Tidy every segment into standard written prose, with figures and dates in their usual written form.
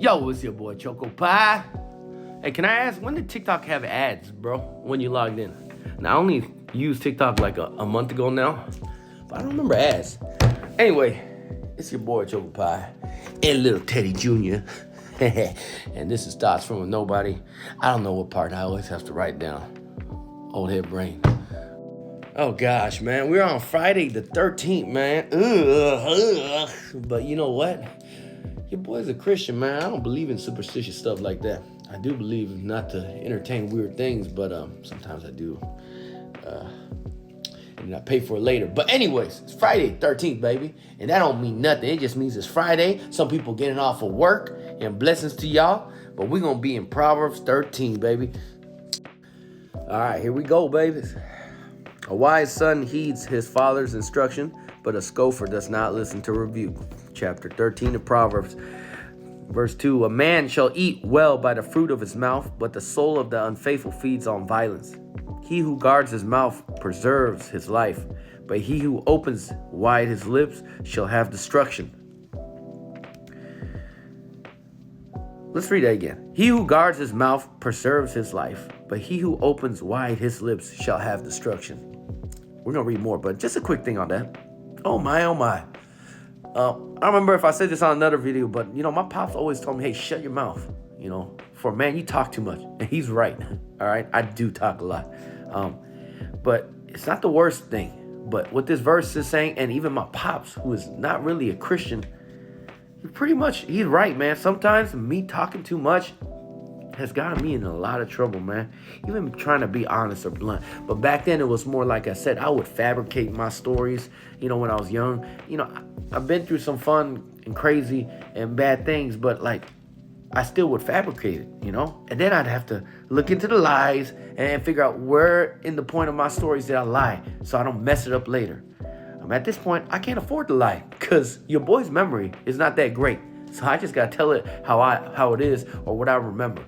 Yo, it's your boy Choco Pie. Hey, can I ask, when did TikTok have ads, bro, when you logged in? Now, I only used TikTok like a month ago now, but I don't remember ads. Anyway, it's your boy Choco Pie and little Teddy Jr. And this is Thoughts from a Nobody. I don't know what part I always have to write down. Old head brain. Oh gosh, man, we're on Friday the 13th, man. But you know what? Your boy's a Christian, man. I don't believe in superstitious stuff like that. I do believe not to entertain weird things, but sometimes I do. And I pay for it later. But anyways, it's Friday the 13th, baby. And that don't mean nothing. It just means it's Friday. Some people getting off of work, and blessings to y'all. But we're going to be in Proverbs 13, baby. All right, here we go, babies. A wise son heeds his father's instruction, but a scoffer does not listen to rebuke. Chapter 13 of Proverbs, verse 2. A man shall eat well by the fruit of his mouth, but the soul of the unfaithful feeds on violence. He who guards his mouth preserves his life, but he who opens wide his lips shall have destruction. Let's read that again. He who guards his mouth preserves his life, but he who opens wide his lips shall have destruction. We're going to read more, but just a quick thing on that. Oh my, oh my. I don't remember if I said this on another video, but, my pops always told me, hey, shut your mouth. For a man, you talk too much. And he's right, all right? I do talk a lot. But it's not the worst thing. But what this verse is saying, and even my pops, who is not really a Christian, he's right, man. Sometimes me talking too much has gotten me in a lot of trouble, man. Even trying to be honest or blunt. But back then, it was more like I said, I would fabricate my stories, when I was young. I've been through some fun and crazy and bad things, but I still would fabricate it, And then I'd have to look into the lies and figure out where in the point of my stories did I lie so I don't mess it up later. At this point, I can't afford to lie because your boy's memory is not that great. So I just got to tell it how it is or what I remember,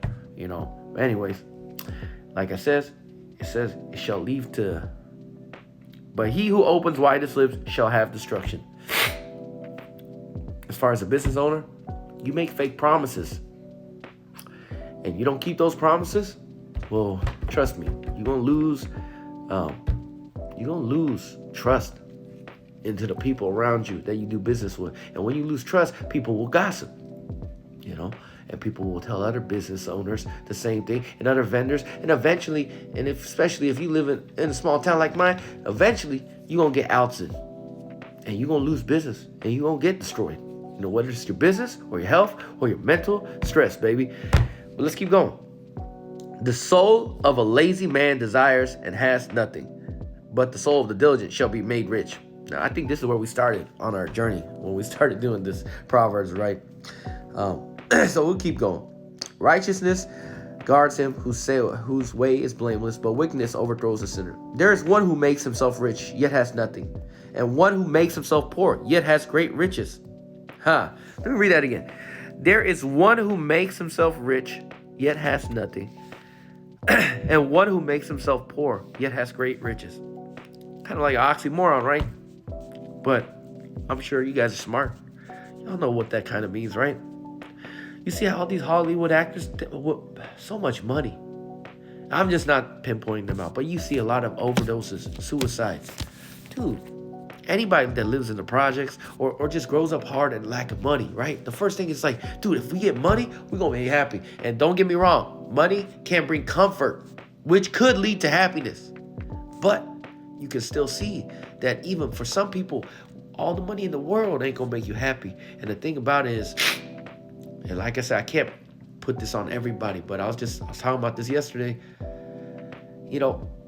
Anyways, like I says, it says it shall leave to, but he who opens wide his lips shall have destruction. As far as a business owner, you make fake promises and you don't keep those promises, well, trust me, you're gonna lose trust into the people around you that you do business with. And when you lose trust, people will gossip, and people will tell other business owners the same thing and other vendors. And eventually, especially if you live in a small town like mine, eventually you're going to get ousted and you're going to lose business and you're going to get destroyed. Whether it's your business or your health or your mental stress, baby. But let's keep going. The soul of a lazy man desires and has nothing, but the soul of the diligent shall be made rich. Now, I think this is where we started on our journey when we started doing this Proverbs, right? So we'll keep going. Righteousness guards him whose way is blameless, but wickedness overthrows the sinner. There is one who makes himself rich, yet has nothing, and one who makes himself poor, yet has great riches. Let me read that again. There is one who makes himself rich, yet has nothing, and one who makes himself poor, yet has great riches. Kind of like an oxymoron, right? But I'm sure you guys are smart. Y'all know what that kind of means, right? You see how all these Hollywood actors, so much money. I'm just not pinpointing them out, but you see a lot of overdoses, suicides. Dude, anybody that lives in the projects or just grows up hard and lack of money, right? The first thing is like, dude, if we get money, we're going to be happy. And don't get me wrong, money can bring comfort, which could lead to happiness. But you can still see that even for some people, all the money in the world ain't going to make you happy. And the thing about it is, and like I said, I can't put this on everybody, but I was talking about this yesterday. I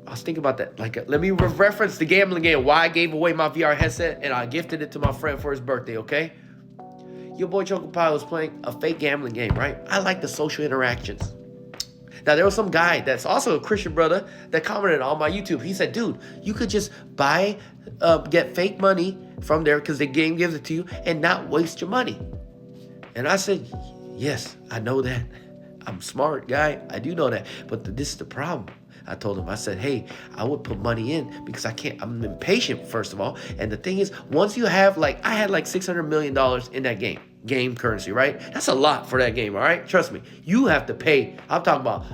was thinking about that. Let me reference the gambling game, why I gave away my VR headset and I gifted it to my friend for his birthday, okay? Your boy Choco Pie was playing a fake gambling game, right? I like the social interactions. Now, there was some guy that's also a Christian brother that commented on my YouTube. He said, dude, you could just get fake money from there because the game gives it to you and not waste your money. And I said, yes, I know that. I'm a smart guy. I do know that. But this is the problem. I told him, I said, hey, I would put money in because I'm impatient, first of all. And the thing is, once you have I had $600 million in that game. game currency, right? That's a lot for that game, all right? Trust me. You have to pay. I'm talking about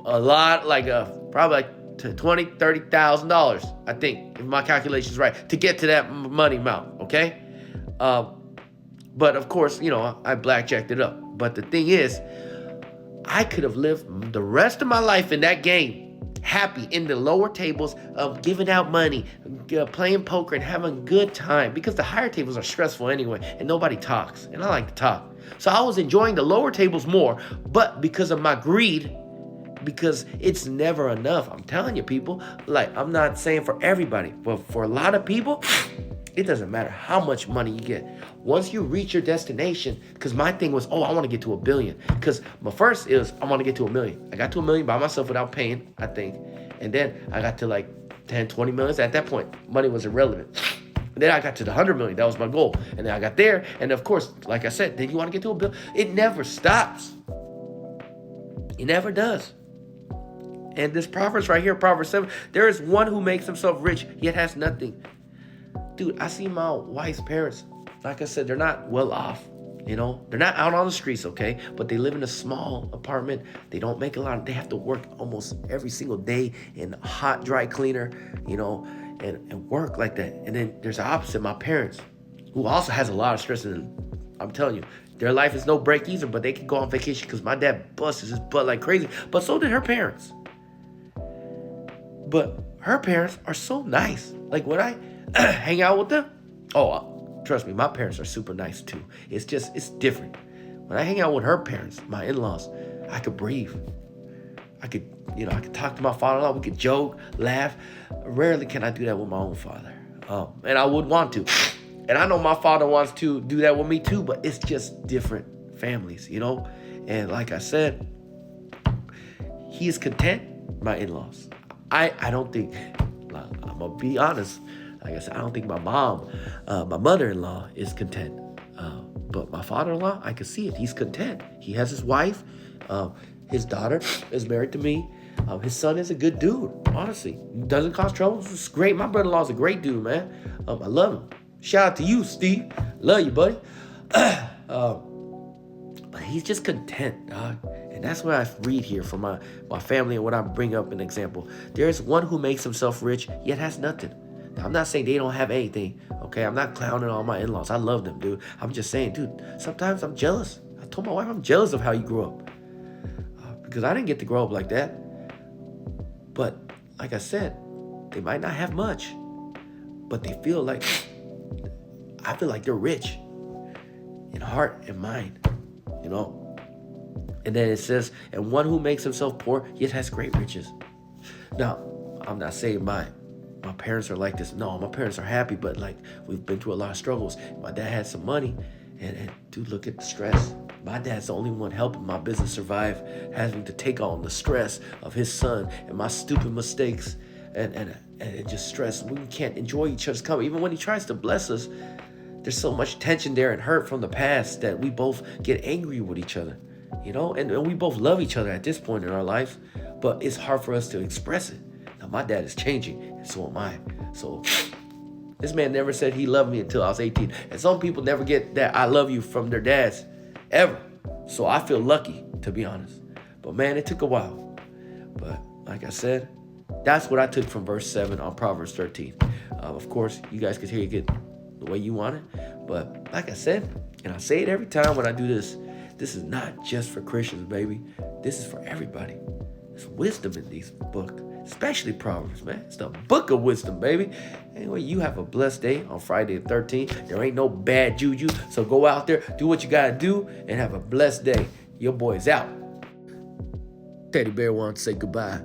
a lot, like probably like to $20,000, $30,000, I think, if my calculation's right, to get to that money amount, okay? But of course, I blackjacked it up. But the thing is, I could have lived the rest of my life in that game, happy in the lower tables of giving out money, playing poker and having a good time, because the higher tables are stressful anyway and nobody talks, and I like to talk. So I was enjoying the lower tables more, but because of my greed, because it's never enough. I'm telling you, people, like, I'm not saying for everybody, but for a lot of people, it doesn't matter how much money you get. Once you reach your destination, because my thing was, I want to get to $1 billion. Because my first is, I want to get to $1 million. I got to $1 million by myself without paying, I think. And then I got to like 10, 20 million. At that point, money was irrelevant. And then I got to the 100 million. That was my goal. And then I got there. And of course, like I said, then you want to get to $1 billion. It never stops. It never does. And this Proverbs right here, Proverbs 7, there is one who makes himself rich, yet has nothing. Dude, I see my wife's parents. Like I said, they're not well off. They're not out on the streets, okay? But they live in a small apartment. They don't make a lot. They have to work almost every single day in a hot dry cleaner, and work like that. And then there's the opposite, my parents, who also has a lot of stress. And I'm telling you, their life is no break either, but they can go on vacation because my dad busts his butt like crazy. But so did her parents. But her parents are so nice. Like when I hang out with them, trust me, my parents are super nice too. It's different. When I hang out with her parents, my in-laws, I could breathe. I could talk to my father-in-law. We could joke, laugh. Rarely can I do that with my own father. And I would want to. And I know my father wants to do that with me too, but it's just different families, And like I said, he is content, my in-laws. I don't think, I'm going to be honest, like I said, I don't think my mom, my mother-in-law is content. But my father-in-law, I can see it. He's content. He has his wife. His daughter is married to me. His son is a good dude, honestly. Doesn't cause trouble. It's great. My brother-in-law is a great dude, man. I love him. Shout out to you, Steve. Love you, buddy. But he's just content, dog. And that's what I read here from my family and what I bring up an example. There is one who makes himself rich, yet has nothing. Now, I'm not saying they don't have anything, okay? I'm not clowning on my in-laws. I love them, dude. I'm just saying, dude, sometimes I'm jealous. I told my wife I'm jealous of how you grew up. Because I didn't get to grow up like that. But like I said, they might not have much. But I feel like they're rich in heart and mind, And then it says, and one who makes himself poor, yet has great riches. Now, I'm not saying my parents are like this. No, my parents are happy, but like we've been through a lot of struggles. My dad had some money, and dude, look at the stress. My dad's the only one helping my business survive, having to take on the stress of his son and my stupid mistakes, and just stress. We can't enjoy each other's company. Even when he tries to bless us, there's so much tension there and hurt from the past that we both get angry with each other, and we both love each other at this point in our lives, but it's hard for us to express it. Now, my dad is changing, and so am I. So this man never said he loved me until I was 18. And some people never get that I love you from their dads, ever. So I feel lucky, to be honest. But man, it took a while. But like I said, that's what I took from verse 7 on Proverbs 13. Of course, you guys could hear it the way you want it. But like I said, and I say it every time when I do this, this is not just for Christians, baby. This is for everybody. There's wisdom in these books, especially Proverbs, man. It's the book of wisdom, baby. Anyway, you have a blessed day on Friday the 13th. There ain't no bad juju, so go out there, do what you gotta do, and have a blessed day. Your boy's out. Teddy Bear wants to say goodbye.